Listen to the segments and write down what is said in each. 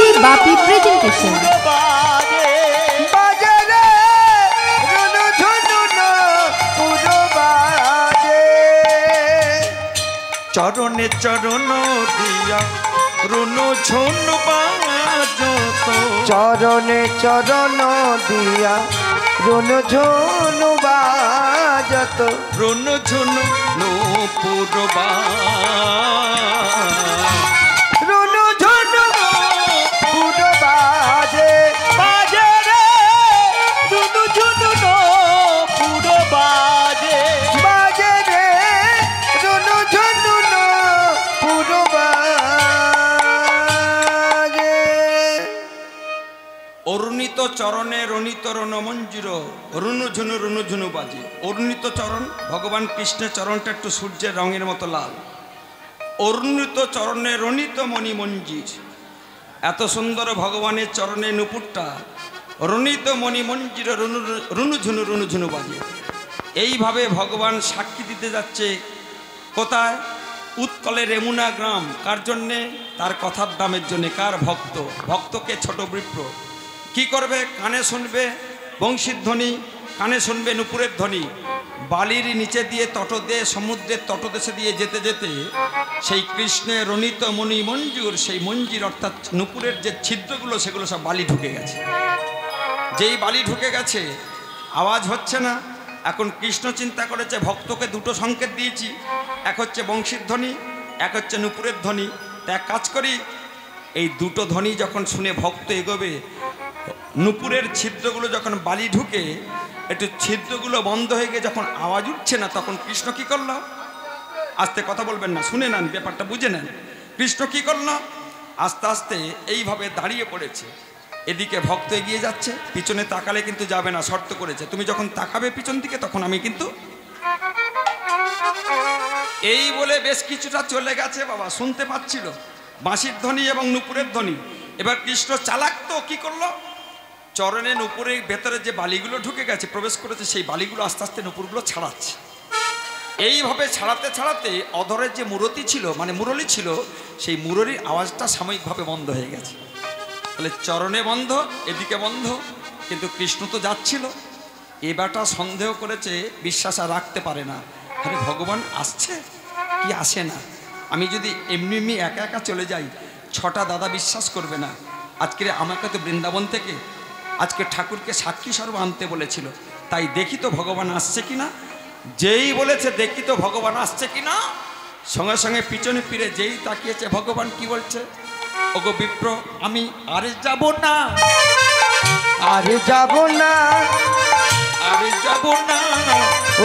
DJ Bapi presentation. চরণে চরণ দিয়া রুনু ঝুনু বাজত, চরণে চরণ দিয়া রুনু ঝুনু বাজত, রুনু ঝুনু নূপুর রুনু ঝুনু নূপুর বাজে, বাজে রে রুনু ঝুনু নূপুর বাজে, বাজে রে রুনু ঝুনু নূপুর বাজে। অরুণিত চরণে রণিত রণমঞ্জুর রুনু ঝুনু বাজে। অরুণিত চরণ ভগবান কৃষ্ণের চরণটা একটু সূর্যের রঙের মতো লাল। অরুণিত চরণে রণিত মণি মঞ্জির, এত সুন্দর ভগবানের চরণে নুপুরটা রণিত মণি মঞ্জির রুনু ঝুনু বাজে। এইভাবে ভগবান সাক্ষী দিতে যাচ্ছে কোথায়? উৎকলের রেমুনা গ্রাম। কার জন্যে? তার কথার দামের জন্যে। কার? ভক্ত। ভক্তকে ছোট বিপ্র কি করবে? কানে শুনবে বংশীর ধ্বনি, কানে শুনবে নুপুরের ধ্বনি। বালির নিচে দিয়ে সমুদ্রের তটদেশে দিয়ে যেতে যেতে সেই কৃষ্ণের রণিত মণি মঞ্জুর, সেই মঞ্জির অর্থাৎ নুপুরের যে ছিদ্রগুলো সেগুলো সব বালি ঢুকে গেছে। যেই বালি ঢুকে গেছে আওয়াজ হচ্ছে না। এখন কৃষ্ণ চিন্তা করেছে ভক্তকে দুটো সংকেত দিয়েছি, এক হচ্ছে বংশীর ধ্বনি, এক হচ্ছে নুপুরের ধ্বনি। তা এক কাজ করি, এই দুটো ধ্বনি যখন শুনে ভক্ত এগোবে, নুপুরের ছিদ্রগুলো যখন বালি ঢুকে একটু ছিদ্রগুলো বন্ধ হয়ে গিয়ে যখন আওয়াজ উঠছে না, তখন কৃষ্ণ কি করলো? আস্তে কথা বলবেন না, শুনে নেন, ব্যাপারটা বুঝে নেন। কৃষ্ণ কি করলো? আস্তে আস্তে এইভাবে দাঁড়িয়ে পড়েছে। এদিকে ভক্ত এগিয়ে যাচ্ছে, পিছনে তাকালে কিন্তু যাবে না, শর্ত করেছে তুমি যখন তাকাবে পিছন দিকে তখন আমি কিন্তু। এই বলে বেশ কিছুটা চলে গেছে। বাবা শুনতে পাচ্ছিল বাঁশির ধ্বনি এবং নুপুরের ধ্বনি। এবার কৃষ্ণ চালাক তো কি করলো? চরণে নুপুরের ভেতরে যে বালিগুলো ঢুকে গেছে, প্রবেশ করেছে, সেই বালিগুলো আস্তে আস্তে নুপুরগুলো ছাড়াচ্ছে। এইভাবে ছাড়াতে ছাড়াতে অধরের যে মুরতি ছিল, মানে মুরলি ছিল, সেই মুরলির আওয়াজটা সাময়িকভাবে বন্ধ হয়ে গেছে। তাহলে চরণে বন্ধ, এদিকে বন্ধ, কিন্তু কৃষ্ণ তো যাচ্ছিল। এবারটা সন্দেহ করেছে, বিশ্বাস আর রাখতে পারে না। আরে ভগবান আসছে কি আসে না? আমি যদি এমনি একা একা চলে যাই, ছটা দাদা বিশ্বাস করবে না। আজকে আমাকে তো বৃন্দাবন থেকে আজকে ঠাকুরকে সাক্ষী স্বরূপ আনতে বলেছিল, তাই দেখি তো ভগবান আসছে কিনা। যেই বলেছে দেখি তো ভগবান আসছে কিনা, সঙ্গে সঙ্গে পিছনে ফিরে যেই তাকিয়েছে, ভগবান কি বলছে? ওগো বিপ্র, আমি আরে যাব না, আরে যাব না, আরে যাব না,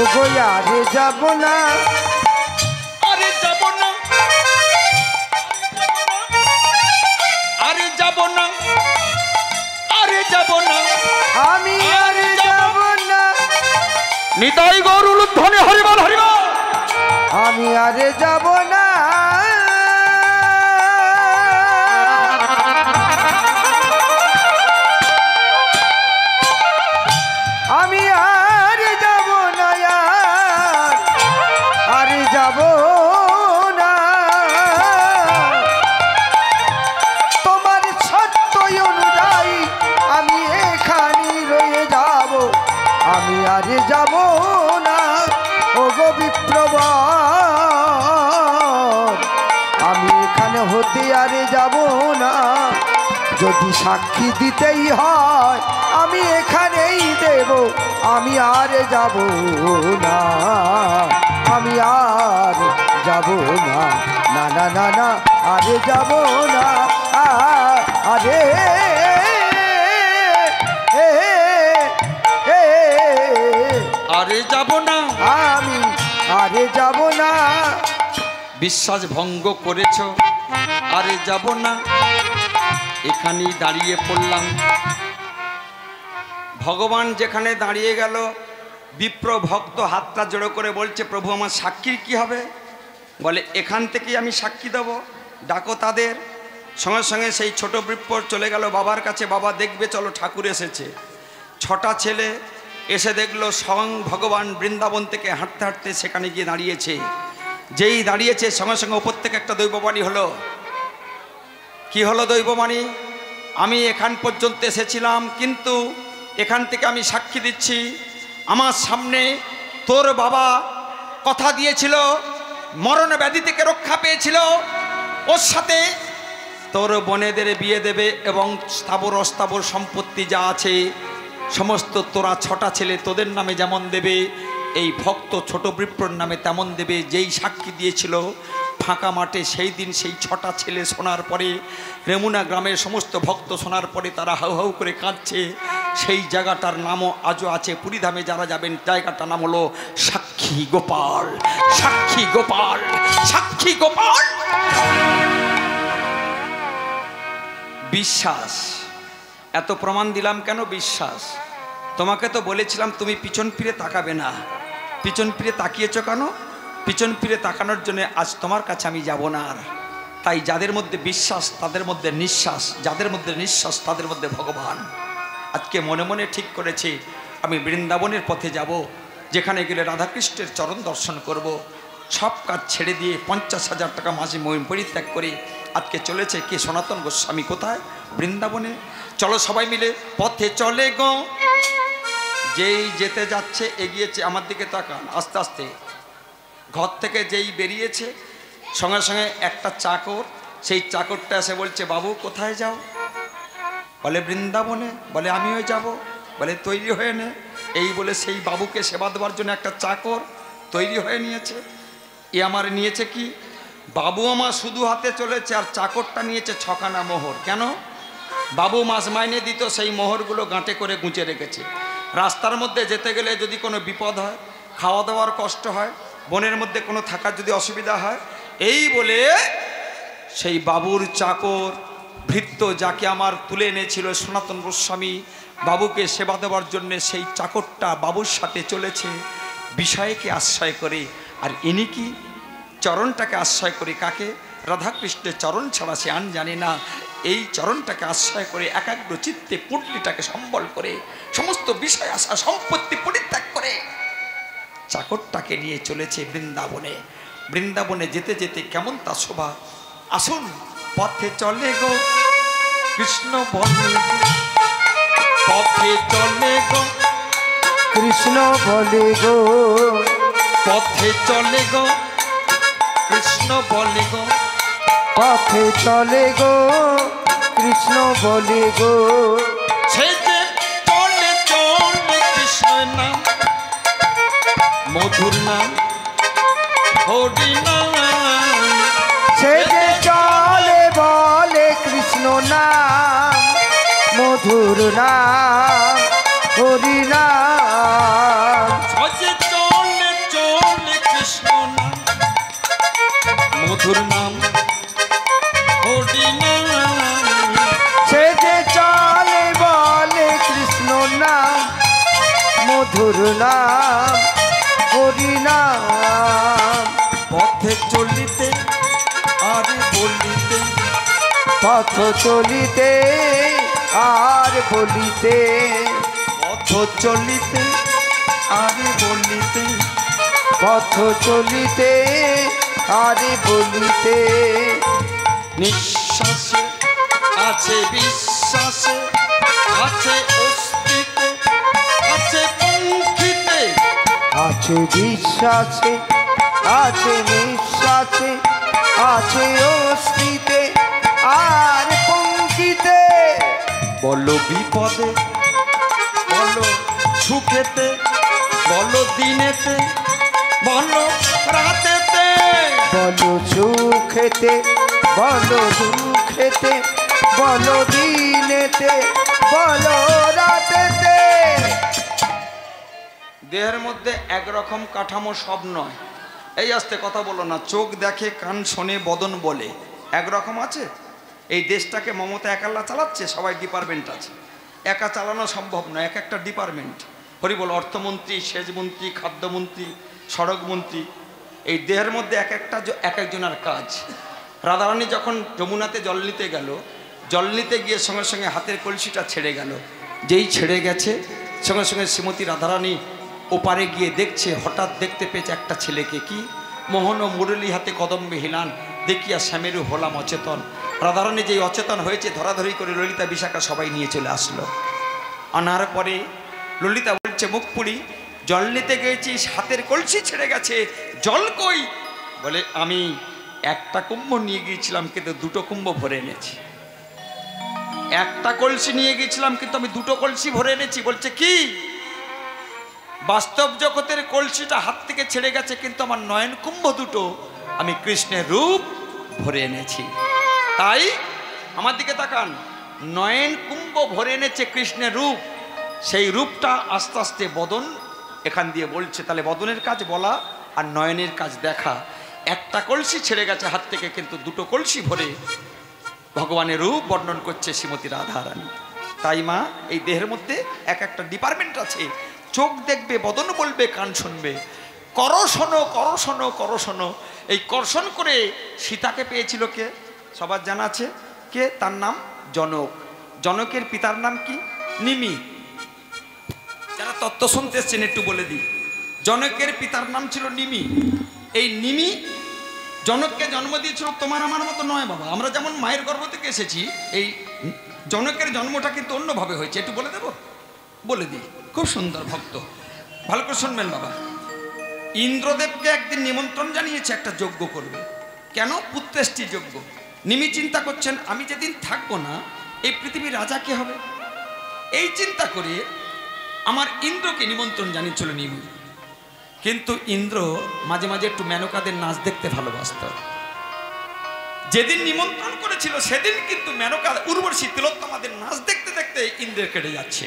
ওগো আরে যাব না, আরে যাব না, আরে যাব না, আরে যাব না, আমি আরে যাব না, নিতাই গৌর ধ্বনি হরিবল হরিবল, আমি আরে যাব না, আমি আরে যাব না, আরে যাব না, তোমার সত্য অনুযায়ী আমি এখানে রয়ে যাব, আমি আরে যাব না, ওগো বিপ্রবর, আমি এখানে হতে আরে যাব না। যদি সাক্ষী দিতেই হয় আমি এখানেই দেব, আমি আর যাব না, আমি আর যাব না, না না না না, আরে যাব না, আরে আরে যাব না, আমি আরে যাব না। বিশ্বাস ভঙ্গ করেছ, আরে যাব না, এখানেই দাঁড়িয়ে পড়লাম। ভগবান যেখানে দাঁড়িয়ে গেল, বিপ্র ভক্ত হাতটা জড়ো করে বলছে, প্রভু আমার সাক্ষীর কি হবে? বলে এখান থেকেই আমি সাক্ষী দেব, ডাকো তাদের। সঙ্গে সঙ্গে সেই ছোট বিপ্র চলে গেল বাবার কাছে, বাবা দেখবে চলো ঠাকুর এসেছে। ছটা ছেলে এসে দেখলো স্বয়ং ভগবান বৃন্দাবন থেকে হাঁটতে হাঁটতে সেখানে গিয়ে দাঁড়িয়েছে। যেই দাঁড়িয়েছে সঙ্গে সঙ্গে ওপর থেকে একটা দৈববাণী হলো। কি হলো দৈববাণী? আমি এখান পর্যন্ত এসেছিলাম, কিন্তু এখান থেকে আমি সাক্ষী দিচ্ছি, আমার সামনে তোর বাবা কথা দিয়েছিল, মরণ ব্যাধি থেকে রক্ষা পেয়েছিল, ওর সাথে তোর বোনেদের বিয়ে দেবে এবং স্থাবর অস্থাবর সম্পত্তি যা আছে সমস্ত তোরা 6টা ছেলে তোদের নামে যেমন দেবে, এই ভক্ত ছোট বিপ্রর নামে তেমন দেবে। যেই সাক্ষী দিয়েছিল ফাঁকা মাঠে, সেই দিন সেই 6টা ছেলে শোনার পরে, রেমুনা গ্রামের সমস্ত ভক্ত শোনার পরে তারা হাউ হাউ করে কাঁদছে। সেই জায়গাটার নামও আজও আছে, পুরীধামে যারা যাবেন জায়গাটার নাম হলো সাক্ষী গোপাল, সাক্ষী গোপাল, সাক্ষী গোপাল। বিশ্বাস, এত প্রমাণ দিলাম কেন? বিশ্বাস। তোমাকে তো বলেছিলাম তুমি পিছন ফিরে তাকাবে না, পিছন ফিরে তাকিয়েছো কেন? পিছন ফিরে তাকানোর জন্য আজ তোমার কাছে আমি যাব না আর। তাই যাদের মধ্যে বিশ্বাস তাদের মধ্যে নিঃশ্বাস, যাদের মধ্যে নিঃশ্বাস তাদের মধ্যে ভগবান। আজকে মনে মনে ঠিক করেছি আমি বৃন্দাবনের পথে যাব, যেখানে গেলে রাধাকৃষ্ণের চরণ দর্শন করব। সব কাজ ছেড়ে দিয়ে 50,000 টাকা মাঝে পরিত্যাগ করে আজকে চলেছে কে? সনাতন গোস্বামী। কোথায়? বৃন্দাবনে। চলো সবাই মিলে পথে চলে গো। যেই যেতে যাচ্ছে এগিয়েছে, আমার দিকে তাকান, আস্তে আস্তে ঘর থেকে যেই বেরিয়েছে সঙ্গে সঙ্গে একটা চাকর, সেই চাকরটা এসে বলছে, বাবু কোথায় যাও? বলে বৃন্দাবনে। বলে আমিও যাব। বলে তৈরি হয়ে নে। এই বলে সেই বাবুকে সেবা দেওয়ার জন্য একটা চাকর তৈরি হয়ে নিয়েছে। এ আমার নিয়েছে কি? বাবু আমার শুধু হাতে চলেছে, আর চাকরটা নিয়েছে 6খানা মোহর। কেন? বাবু মাস মাইনে দিত, সেই মোহরগুলো গাঁটে করে গুঁজে রেখেছে। রাস্তার মধ্যে যেতে গেলে যদি কোনো বিপদ হয়, খাওয়া দাওয়ার কষ্ট হয়, বনের মধ্যে কোনো থাকার যদি অসুবিধা হয়, এই বলে সেই বাবুর চাকর ভৃত্য যাকে আমার তুলে এনেছিল সনাতন গোস্বামী বাবুকে সেবা দেওয়ার জন্য, সেই চাকরটা বাবুর সাথে চলেছে বিষয়কে আশ্রয় করে। আর ইনি কি? চরণটাকে আশ্রয় করে। কাকে? রাধাকৃষ্ণের চরণ ছাড়া সে আন জানে না। এই চরণটাকে আশ্রয় করে একাগ্র চিত্তে পুটলিটাকে সম্বল করে সমস্ত বিষয় আশা সম্পত্তি পরিত্যাগ করে চাকরটাকে নিয়ে চলেছে বৃন্দাবনে। বৃন্দাবনে যেতে যেতে কেমন তা শোভা। আসুন পথে চলে গো কৃষ্ণ বলে, পথে চলে গো কৃষ্ণ বলে গো, পথে চলে গো কৃষ্ণ বলে গো, পথে চলে গো কৃষ্ণ বলে গো। সে যে চলে চলে কৃষ্ণ নাম, মধুর নাম, হরি নাম। সে যে চলে বলে কৃষ্ণ নাম, মধুর নাম, হরি নাম। সে চলে চলে কৃষ্ণ নাম, মধুর নাম, হরি নাম। সে যে চলে বলে কৃষ্ণ নাম, মধুর নাম, হরি নাম। পথে চলিতে আর বলিতে, পথ চলিতে আর বলিতে, পথ চলিতে আর বলিতে, পথ চলিতে আর বলিতে। নিঃশ্বাসে আছে বিশ্বাসে, আছে অস্তিত্বে, আছে পঙ্খিতে, আছে বিশ্বাসে, আছে নিঃশ্বাসে, আছে অস্তিতে আর পঙ্কিতে। বলো বিপদে, বলো সুখেতে, বলো দিনেতে, বলো রাতেতে, বলো সুখেতে, বলো দুঃখেতে, বলো দিনেতে, বলো রাতেতে। দেহের মধ্যে একরকম কাঠামো সব নয়। এই আস্তে কথা বলো না। চোখ দেখে, কান শোনে, বদন বলে, একরকম আছে? এই দেশটাকে মমতা একাল্লা চালাচ্ছে? সবাই ডিপার্টমেন্ট আছে, একা চালানো সম্ভব নয়, এক একটা ডিপার্টমেন্ট। হরি বল, অর্থমন্ত্রী, সেচমন্ত্রী, খাদ্যমন্ত্রী, সড়কমন্ত্রী। এই দেহের মধ্যে এক একজনের কাজ। রাধারানী যখন যমুনাতে জল নিতে গেল, জল নিতে গিয়ে সঙ্গে সঙ্গে হাতের কলসিটা ছেড়ে গেল। যেই ছেড়ে গেছে সঙ্গে সঙ্গে শ্রীমতী রাধারানী ওপারে গিয়ে দেখছে, হঠাৎ দেখতে পেয়েছে একটা ছেলেকে। কি? মোহন ও মুরলী হাতে কদম্বে হিলান, দেখিয়া শ্যামেরু হলাম অচেতন। রাধারানী যেই অচেতন হয়েছে ধরাধরি করে ললিতা বিশাখা সবাই নিয়ে চলে আসলো। আনার পরে ললিতা বলছে, মুখ পুড়ি, জল নিতে গেছি, হাতের কলসি ছেড়ে গেছে, জল কই? বলে, আমি একটা কুম্ভ নিয়ে গিয়েছিলাম কিন্তু দুটো কুম্ভ ভরে এনেছি। একটা কলসি নিয়ে গিয়েছিলাম কিন্তু আমি দুটো কলসি ভরে এনেছি। বলছে কি? বাস্তব জগতের কলসিটা হাত থেকে ছেড়ে গেছে কিন্তু আমার নয়ন কুম্ভ দুটো আমি কৃষ্ণের রূপ ভরে এনেছি। তাই আমার দিকে তাকান, নয়ন কুম্ভ ভরে এনেছে কৃষ্ণের রূপ, সেই রূপটা আস্তে আস্তে বদন এখান দিয়ে বলছে। তাহলে বদনের কাজ বলা আর নয়নের কাজ দেখা। একটা কলসি ছেড়ে গেছে হাত থেকে কিন্তু দুটো কলসি ভরে ভগবানের রূপ বর্ণন করছে শ্রীমতী রাধারানী। তাই মা, এই দেহের মধ্যে এক একটা ডিপার্টমেন্ট আছে। চোখ দেখবে, বদন বলবে, কান শুনবে। করো শোনো, করো শোনো, করো শোনো। এই কর্ষণ করে সীতাকে পেয়েছিল কে? সবার জানা আছে কে? তার নাম জনক। জনকের পিতার নাম কি? নিমি। যারা তত্ত্ব শুনতে এসছেন একটু বলে দিই, জনকের পিতার নাম ছিল নিমি। এই নিমি জনককে জন্ম দিয়েছিল। তোমার আমার মতো নয় বাবা, আমরা যেমন মায়ের গর্ভ থেকে এসেছি, এই জনকের জন্মটা কিন্তু অন্যভাবে হয়েছে। একটু বলে দেব? বলে দিই, খুব সুন্দর ভক্ত, ভালো করে শুনবেন বাবা। ইন্দ্রদেবকে একদিন নিমন্ত্রণ জানিয়েছে একটা যজ্ঞ করবে। কেন? পুত্রেষ্টি যজ্ঞ। নিমি চিন্তা করছেন, আমি যেদিন থাকবো না এই পৃথিবীর রাজা কে হবে? এই চিন্তা করে আমার ইন্দ্রকে নিমন্ত্রণ জানিয়েছিল নিমি। কিন্তু ইন্দ্র মাঝে মাঝে একটু মেনকাদের নাচ দেখতে ভালোবাসত। যেদিন নিমন্ত্রণ করেছিল সেদিন কিন্তু মেনকা, উর্বশী, তিলোত্তমাদের নাচ দেখতে দেখতে ইন্দ্রের কেটে যাচ্ছে।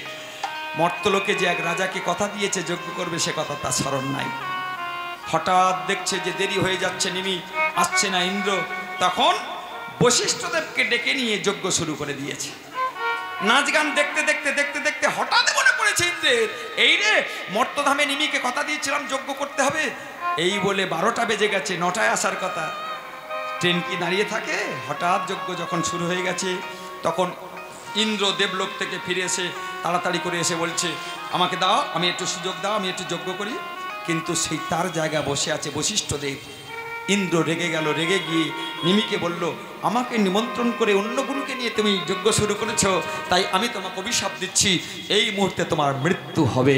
মর্তলোকে যে এক রাজাকে কথা দিয়েছে যজ্ঞ করবে, সে কথা তার স্মরণ নাই। হঠাৎ দেখছে যে দেরি হয়ে যাচ্ছে, নিমি আসছে না ইন্দ্র। তখন বশিষ্ঠদেবকে ডেকে নিয়ে যজ্ঞ শুরু করে দিয়েছে। নাচ গান দেখতে দেখতে দেখতে দেখতে হঠাৎ মনে পড়েছে ইন্দ্রের, এই রে মর্তধামে নিমিকে কথা দিয়েছিলাম যজ্ঞ করতে হবে। এই বলে 12টা বেজে গেছে, 9টায় আসার কথা। ট্রেন কি দাঁড়িয়ে থাকে? হঠাৎ যজ্ঞ যখন শুরু হয়ে গেছে তখন ইন্দ্র দেবলোক থেকে ফিরে এসে তাড়াতাড়ি করে এসে বলছে, আমাকে দাও, আমি একটু সুযোগ দাও, আমি একটু যজ্ঞ করি। কিন্তু সেই তার জায়গায় বসে আছে বশিষ্ঠদেব। ইন্দ্র রেগে গেল, রেগে গিয়ে নিমিকে বলল, আমাকে নিমন্ত্রণ করে অন্য গুরুকে নিয়ে তুমি যজ্ঞ শুরু করেছ, তাই আমি তোমাকে অভিশাপ দিচ্ছি, এই মুহূর্তে তোমার মৃত্যু হবে।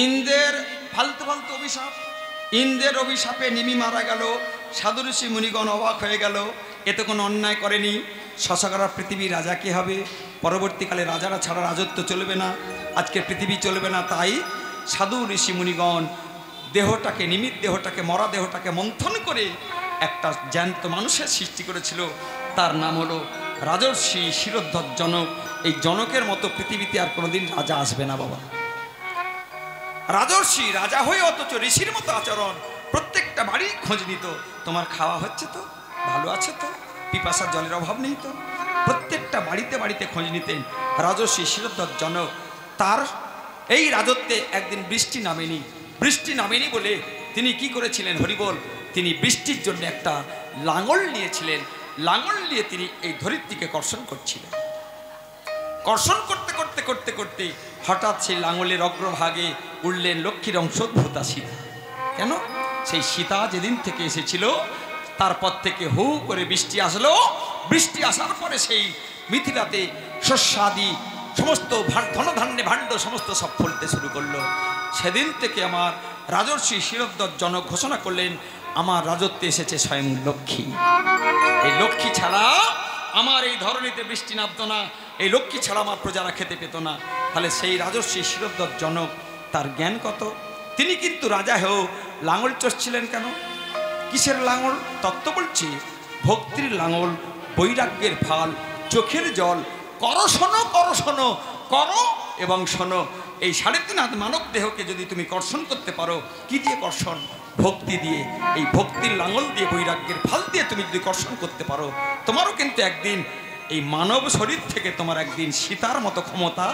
ইন্দ্রের ফালতু ফালতু অভিশাপ। ইন্দ্রের অভিশাপে নিমি মারা গেল। সাধু ঋষি মুনিগণ অবাক হয়ে গেল, এতে কোনো অন্যায় করেনি। শশাকরা পৃথিবীর রাজা কে হবে? পরবর্তীকালে রাজারা ছাড়া রাজত্ব চলবে না, আজকে পৃথিবী চলবে না। তাই সাধু ঋষি মুনিগণ দেহটাকে, নিমিত দেহটাকে, মরা দেহটাকে মন্থন করে একটা জ্যান্ত মানুষের সৃষ্টি করেছিল। তার নাম হলো রাজর্ষি শিরোদ্ধর জনক। এই জনকের মতো পৃথিবীতে আর কোনোদিন রাজা আসবে না বাবা। রাজর্ষি রাজা হয়ে অথচ ঋষির মতো আচরণ। প্রত্যেকটা বাড়ি খোঁজ নিত, তোমার খাওয়া হচ্ছে তো, ভালো আছে তো, পিপাসার জলের অভাব নেই তো। প্রত্যেকটা বাড়িতে বাড়িতে খোঁজ নিতেন রাজর্ষি শিরোদ্ধর জনক। তার এই রাজত্বে একদিন বৃষ্টি নামেনি। বৃষ্টি নামেনি বলে তিনি কি করেছিলেন হরিবল? তিনি বৃষ্টির জন্য একটা লাঙল নিয়েছিলেন। লাঙল নিয়ে তিনি এই ধরিত্রীকে কর্ষণ করছিলেন। কর্ষণ করতে করতে করতে করতে হঠাৎ সেই লাঙলের অগ্রভাগে উঠলেন লক্ষ্মীর অংশোদ্ভূতা সীতা। কেন? সেই সীতা যেদিন থেকে এসেছিল তারপর থেকে হু করে বৃষ্টি আসলো। বৃষ্টি আসার পরে সেই মিথিলাতে শস্যাদি সমস্ত ধনধান্যে ভাণ্ড সমস্ত সব ফলতে শুরু করলো। সেদিন থেকে আমার রাজর্ষি শিরোদ্ধর জনক ঘোষণা করলেন, আমার রাজত্বে এসেছে স্বয়ং লক্ষ্মী। এই লক্ষ্মী ছাড়া আমার এই ধরনীতে বৃষ্টি নামতো না, এই লক্ষ্মী ছাড়া আমার প্রজারা খেতে পেত না। তাহলে সেই রাজর্ষি শিরোদ্ধর জনক, তার জ্ঞান কত! তিনি কিন্তু রাজা হয়েও লাঙল চষছিলেন কেন? কিসের লাঙল? তত্ত্ব বলছি, ভক্তির লাঙল, বৈরাগ্যের ফাল, চোখের জল। করো শোনো, করো শোনো, করো এবং শোনো। এই 3.5 হাত মানব দেহকে যদি তুমি কর্ষণ করতে পারো, কি দিয়ে কর্ষণ? ভক্তি দিয়ে। এই ভক্তির লাঙল দিয়ে, বৈরাগ্যের ফাল দিয়ে তুমি যদি কর্ষণ করতে পারো, তোমারও কিন্তু একদিন এই মানব শরীর থেকে তোমার একদিন সীতার মতো ক্ষমতা।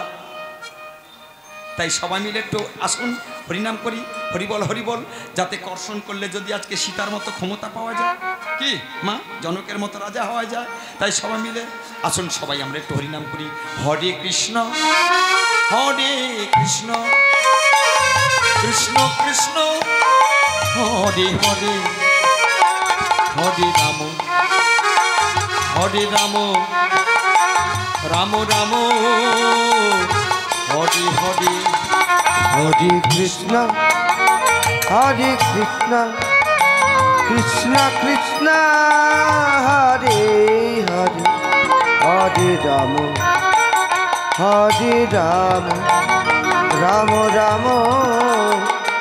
তাই সবাই মিলে একটু আসুন, হরিনাম করি, হরিবল হরিবল, যাতে কর্ষণ করলে যদি আজকে সীতার মতো ক্ষমতা পাওয়া যায়, কি মা, জনকের মতো রাজা হওয়া যায়। তাই সবাই মিলে আসুন, সবাই আমরা একটু হরিনাম করি। হরে কৃষ্ণ, হরে কৃষ্ণ, কৃষ্ণ কৃষ্ণ, হরে হরে, হরে রাম হরে রাম রাম রাম হরে হরে হরে কৃষ্ণ হরে কৃষ্ণ কৃষ্ণ কৃষ্ণ হরে হরে হরে রাম রাম রাম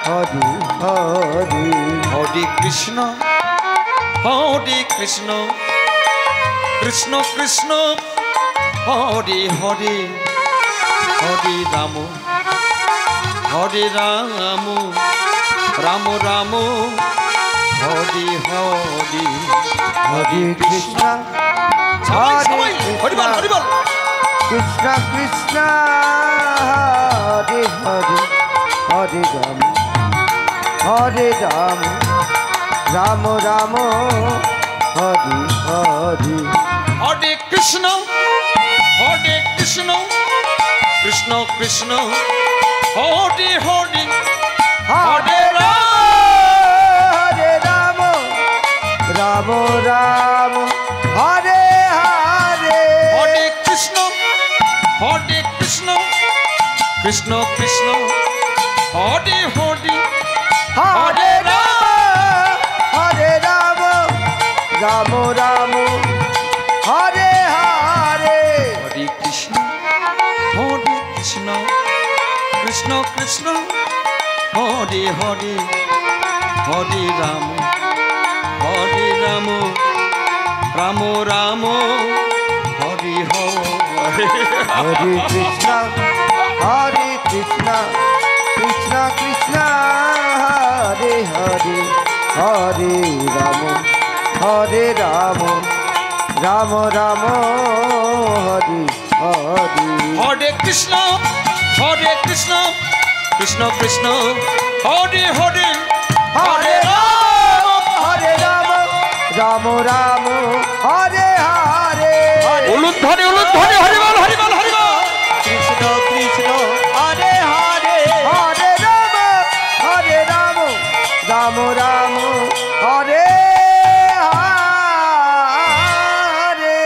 হরে হরে হরে কৃষ্ণ হরে কৃষ্ণ কৃষ্ণ কৃষ্ণ হরে হরে হরে রাম রাম রাম হরে হরে হরে কৃষ্ণ সবাই হরি বল হরি বল। কৃষ্ণ কৃষ্ণ হরে হরে হরে রাম রাম রাম হরে হরে হরে কৃষ্ণ কৃষ্ণ কৃষ্ণ হরে হরে হরে রাম রাম রাম হরে হরে হরে কৃষ্ণ কৃষ্ণ কৃষ্ণ হরে হরে হরে রাম রাম রাম হরে হরে হরে কৃষ্ণ কৃষ্ণ কৃষ্ণ হরে হরে হরে রাম রাম রাম হরে হরে হরে কৃষ্ণ কৃষ্ণ কৃষ্ণ হরে হরে হরে রাম রাম রাম হরে হরে হরে কৃষ্ণ কৃষ্ণ কৃষ্ণ হরে হরে হরে রাম রাম হরে হরে উলুধ্বনি হরি বল হরি বল হরি বল। কৃষ্ণ কৃষ্ণ হরে হরে হরে রাম রাম রাম হরে হরে।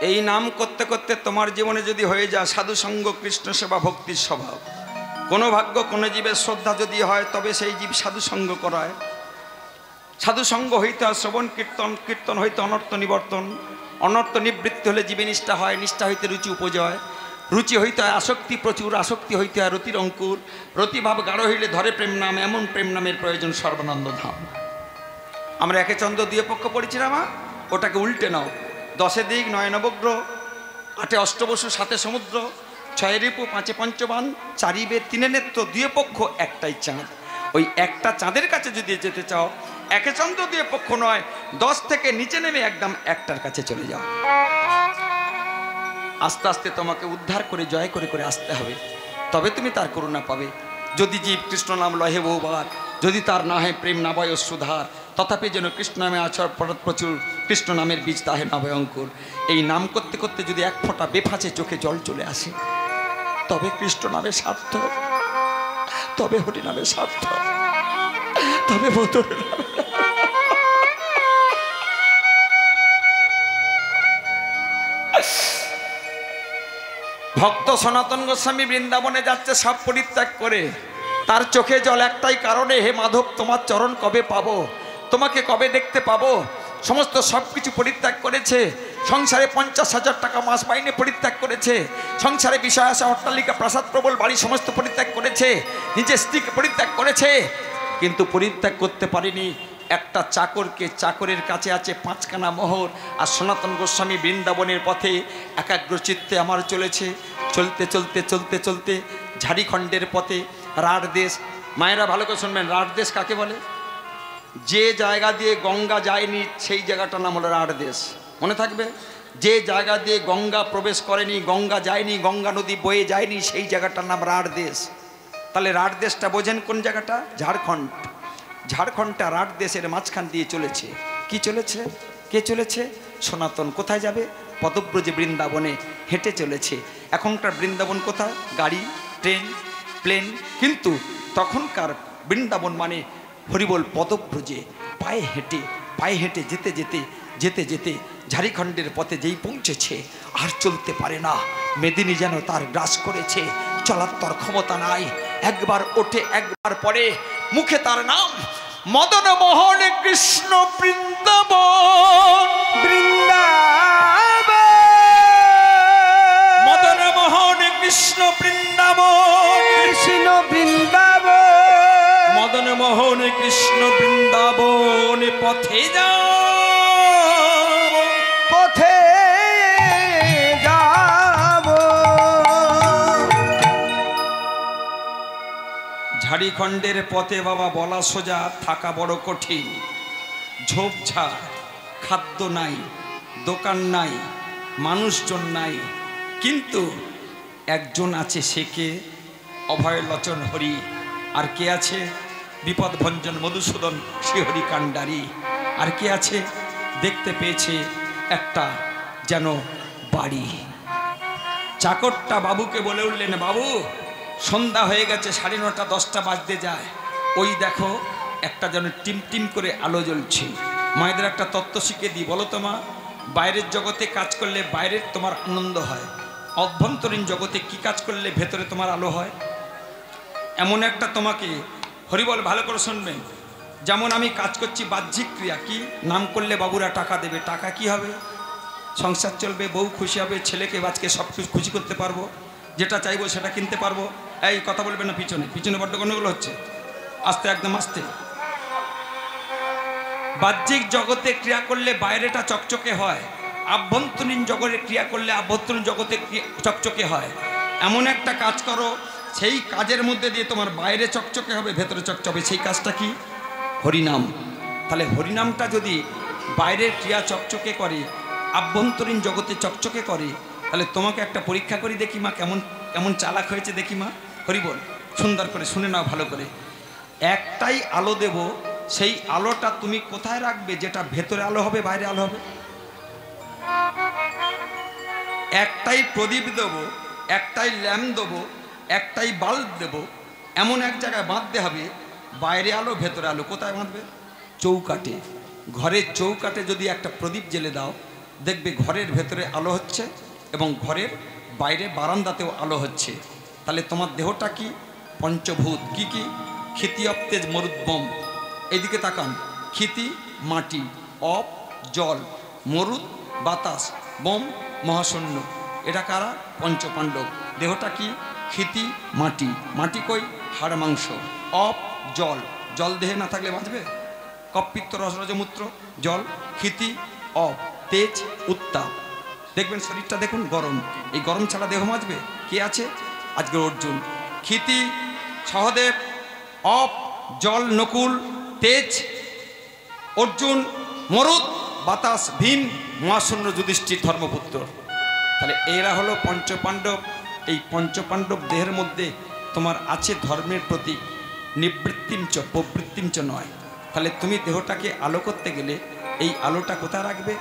এই নাম করতে করতে তোমার জীবনে যদি হয়ে যায় সাধু সঙ্গ কৃষ্ণ সেবা ভক্তির স্বভাব, কোনো ভাগ্য কোনো জীবের শ্রদ্ধা যদি হয় তবে সেই জীব সাধু সঙ্গ করায়। সাধু সঙ্গ হইতে হয় শ্রবণ কীর্তন, কীর্তন হইতে অনর্থ নিবর্তন, অনর্থ নিবৃত্তি হলে জীবে নিষ্ঠা হয়, নিষ্ঠা হইতে রুচি উপজয়, রুচি হইতে হয় আসক্তি প্রচুর, আসক্তি হইতে হয় রতির অঙ্কুর, রতিভাব গাঢ় হইলে ধরে প্রেম নাম, এমন প্রেম নামের প্রয়োজন সর্বানন্দ ধাম। আমরা একে চন্দ্র দুয়ে পক্ষ পড়েছিলাম, ওটাকে উল্টে নাও। 10 দিক 9 নবগ্রহ, 8 অষ্টবসু, 7 সমুদ্র, 6 রিপু, 5 পঞ্চবান, 4 বেদ, 3 নেত্র, 2 পক্ষ, একটাই চাঁদ। ওই একটা চাঁদের কাছে যদি যেতে চাও, একে চন্দ্র 2 পক্ষ নয়, 10 থেকে নিচে নেমে একদম একটার কাছে চলে যাও। আস্তে আস্তে তোমাকে উদ্ধার করে জয় করে করে আসতে হবে, তবে তুমি তার করুণা পাবে। যদি জীব কৃষ্ণ নাম লহে বহুবার, যদি তার না হয় প্রেম না বয় সুধার, তথাপি যেন কৃষ্ণ নামে আচর প্রচুর, কৃষ্ণ নামের বীজ তাহে না ভয়ঙ্কর। এই নাম করতে করতে যদি এক ফোঁটা বেফাঁচে চোখে জল চলে আসে, তবে কৃষ্ণ নামে সার্থক, তবে হরি নামে সার্থক, তবে মধুর নামে। ভক্ত সনাতন গোস্বামী বৃন্দাবনে যাচ্ছে সব পরিত্যাগ করে, তার চোখে জল একটাই কারণে, হে মাধব তোমার চরণ কবে পাবো, তোমাকে কবে দেখতে পাবো। সমস্ত সব কিছু পরিত্যাগ করেছে, সংসারে 50,000 টাকা মাস মাইনে পরিত্যাগ করেছে, সংসারে বিষয় আসা অট্টালিকা প্রাসাদ প্রবল বাড়ি সমস্ত পরিত্যাগ করেছে, নিজের স্ত্রীকে পরিত্যাগ করেছে, কিন্তু পরিত্যাগ করতে পারেনি একটা চাকরকে। চাকরের কাছে আছে 5খানা মোহর। আর সনাতন গোস্বামী বৃন্দাবনের পথে একাগ্র চিত্তে আমার চলেছে, চলতে চলতে চলতে চলতে ঝাড়িখণ্ডের পথে রাঢ় দেশ। মায়েরা ভালো করে শুনবেন, রাঢ় দেশ কাকে বলে? যে জায়গা দিয়ে গঙ্গা যায়নি সেই জায়গাটার নাম হলো রাঢ় দেশ, মনে থাকবে। যে জায়গা দিয়ে গঙ্গা প্রবেশ করেনি, গঙ্গা যায়নি, গঙ্গা নদী বয়ে যায়নি, সেই জায়গাটার নাম রাঢ় দেশ। তাহলে রাঢ় দেশটা বোঝেন কোন জায়গাটা? ঝাড়খণ্ড। ঝাড়খণ্ডটা রাঢ় দেশের মাঝখান দিয়ে চলেছে। কি চলেছে? কে চলেছে? সনাতন। কোথায় যাবে? পদব্রজে বৃন্দাবনে হেঁটে চলেছে। এখনকার বৃন্দাবন কোথায়? গাড়ি, ট্রেন, প্লেন। কিন্তু তখনকার বৃন্দাবন মানে হরিবল পদব্রজে। পায়ে হেঁটে যেতে যেতে যেতে যেতে ঝাড়খণ্ডের পথে যেই পৌঁছেছে আর চলতে পারে না। মেদিনী যেন তার গ্রাস করেছে, চলার তার ক্ষমতা নাই। একবার ওঠে একবার পরে, মুখে তার নাম মদন মোহন কৃষ্ণ বৃন্দাবন। বৃন্দাবন মদন মোহন কৃষ্ণ বৃন্দাবন, কৃষ্ণ বৃন্দাবন মদন মোহন কৃষ্ণ বৃন্দাবন পথে যাও, পথে যাব। ঝাড়খণ্ডের পথে বাবা বলা সোজা, থাকা বড় কঠিন। ঝোপঝাড়, খাদ্য নাই, দোকান নাই, মানুষজন নাই, কিন্তু একজন আছে, সে কে? অভয় লোচন হরি। আর কে আছে? বিপদ ভঞ্জন মধুসূদন শ্রীহরি কাণ্ডারি। আর কে আছে? দেখতে পেয়েছে একটা যেন বাড়ি। চাকরটা বাবুকে বলে উঠলেন, বাবু সন্ধ্যা হয়ে গেছে, 9:30 10টা বাজতে যায়, ওই দেখো একটা যেন টিম টিম করে আলো জ্বলছে। মায়েদের একটা তত্ত্ব শিখে দিই, বলো তো মা, বাইরের জগতে কাজ করলে বাইরের তোমার আনন্দ হয়, অভ্যন্তরীণ জগতে কি কাজ করলে ভেতরে তোমার আলো হয়? এমন একটা তোমাকে হরিবল ভালো করে শুনবেন, যেমন আমি কাজ করছি বাহ্যিক ক্রিয়া, কি নাম করলে বাবুরা টাকা দেবে, টাকা কি হবে? সংসার চলবে, বউ খুশি হবে, ছেলেকে বাচ্চাকে সব কিছু খুশি করতে পারবো, যেটা চাইবো সেটা কিনতে পারবো। এই কথা বলবেন না, পিছনে পিছনে বড্ড গণ্ডগোল হচ্ছে, আস্তে একদম আস্তে। বাহ্যিক জগতে ক্রিয়া করলে বাইরেটা চকচকে হয়, আভ্যন্তরীণ জগতে ক্রিয়া করলে আভ্যন্তরীণ জগতে চকচকে হয়। এমন একটা কাজ করো, সেই কাজের মধ্যে দিয়ে তোমার বাইরে চকচকে হবে, ভেতরে চকচকে। সেই কাজটা কি? হরিনাম। তাহলে হরিনামটা যদি বাইরের ক্রিয়া চকচকে করে, আভ্যন্তরীণ জগতে চকচকে করে, তাহলে তোমাকে একটা পরীক্ষা করি দেখি মা, কেমন কেমন চালাক হয়েছে দেখি মা। হরিবল সুন্দর করে শুনে নাও ভালো করে। একটাই আলো দেব, সেই আলোটা তুমি কোথায় রাখবে? যেটা ভেতরে আলো হবে, বাইরে আলো হবে। একটাই প্রদীপ দেব, একটাই ল্যাম্প দেবো, একটাই বাল্ব দেব, এমন এক জায়গায় বাঁধতে হবে, বাইরে আলো ভেতরে আলো। কোথায় বাঁধবে? চৌকাঠে। ঘরের চৌকাঠে যদি একটা প্রদীপ জ্বেলে দাও, দেখবে ঘরের ভেতরে আলো হচ্ছে এবং ঘরের বাইরে বারান্দাতেও আলো হচ্ছে। তাহলে তোমার দেহটা কি? পঞ্চভূত। কি কি? ক্ষিতি অপ তেজ মরুদ্বম। এইদিকে তাকান, ক্ষিতি মাটি, অপ জল, মরুদ বাতাস, বম মহাশূন্য। এটা কারা? পঞ্চপাণ্ডব। দেহটা কি? ক্ষিতি মাটি, মাটি কই? হাড় মাংস। অপ জল, জল দেহে না থাকলে বাঁচবে? কপ পিত্ত রস রজমূত্র, জল। ক্ষিতি অপ, তেজ উত্তাপ। দেখবেন শরীরটা দেখুন গরম, এই গরম ছাড়া দেহ বাঁচবে? কে আছে আজকে? অর্জুন। ক্ষিতি সহদেব, অপ জল নকুল, তেজ অর্জুন, মরুদ বাতাস ভীম, মহাশূন্য যুধিষ্ঠির ধর্মপুত্র। তাহলে এরা হলো পঞ্চপাণ্ডব। এই পঞ্চপাণ্ডব দেহের মধ্যে তোমার আছে ধর্মের প্রতীক, নিবৃত্তিঞ্চ প্রবৃত্তিঞ্চ নয়। তাহলে তুমি দেহটাকে আলো করতে গেলে এই আলোটা কোথায় রাখবে?